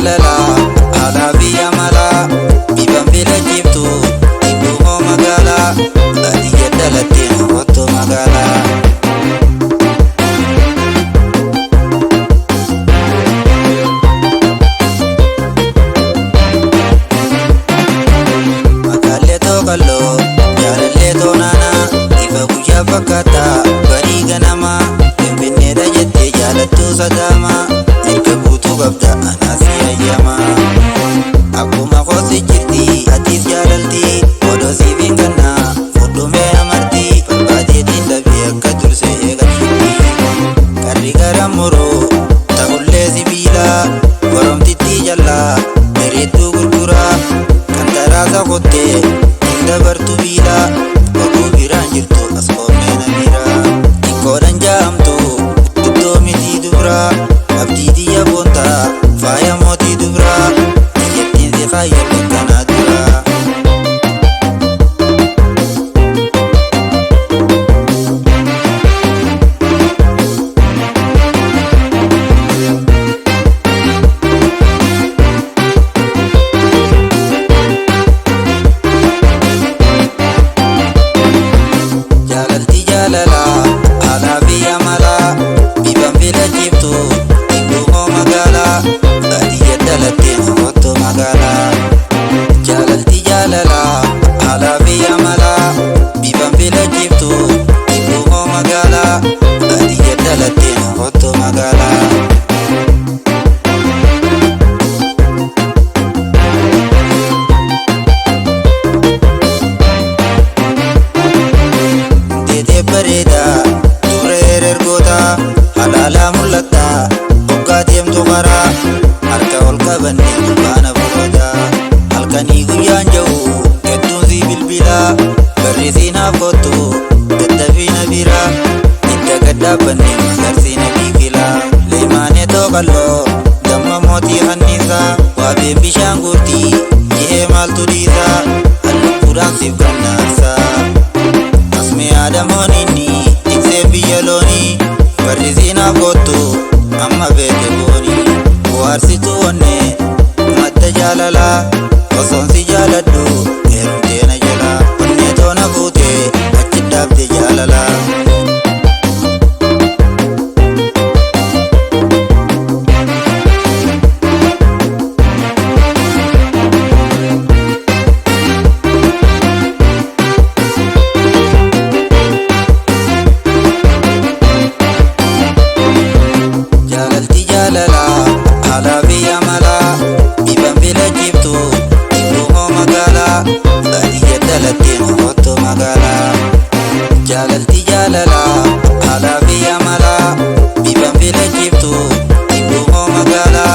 jaalala haala biyya mala biban fila jibtu ibumoo magala baadiyya dhalattee namootoo magala. Magaalee Tookaloo jaalallee Toonaana ifa guyyaa fakkaata barii ganama Finfinneedha jettee jaalattuu sadaama erga guutuu qabda anaasi ayyama. Akkuma koosi jirti atiis jaalalti odoo siif hin ganna fudhumee amarti barbaadeetiin dhabee akka dursee eegalchiti. Qarri gara muruu ta'ullee sibiila goromtittii jallaa bareedduu gurguraa kan taraasa qottee hin dabartu biila oguu biraan jirtu as koomee namiira. Xiqqoodhan jaamtu guddoo mitii dubraa abdii xiyya boontaa faaya mootii dubraa biyyattiin si fayyadde kanaa duraa. Jaalalti jaalala haala biyya mala biban fila jibtu ibumoo magala baadiyya dhalattee namootoo magala. Jaalalti jaalala haala biyya mala biban fila jibtu ibumoo magala baadiyya dhalattee namootoo magala. Deetee bareeda dubra herergoota halaalaa mul'atta hoggaa deemtu karaa harka ol qabannee fulbaana bu'oota. Halkanii guyyaan jiru hedduun si bilbila barreessii naaf kottu dadhabina bira hidda gad dhaabbannee magarsiina biifila. Leemaanee Tookaloo damma mootii kanniisaa waabeen bishaan guurtii jihee maaltu dhiisaa hallubbuudhaan siif gannaarsaa. Asmee aadamoon inni tiksee biyya loonii barreessinaaf kottu amma beeke boonii. Bohaarsituu onnee madda jaalalaa osoon si jaaladhu heerumtee na jala onnee toona fuutee achi dhaabde jaalalaa. Jaalalti jaalala haala biyya mala biban fila jibtu ibumoo magala baadiyya dhalattee namootoo magala. Jaalalti jaalala haala biyya mala biban fila jibtu ibumoo magala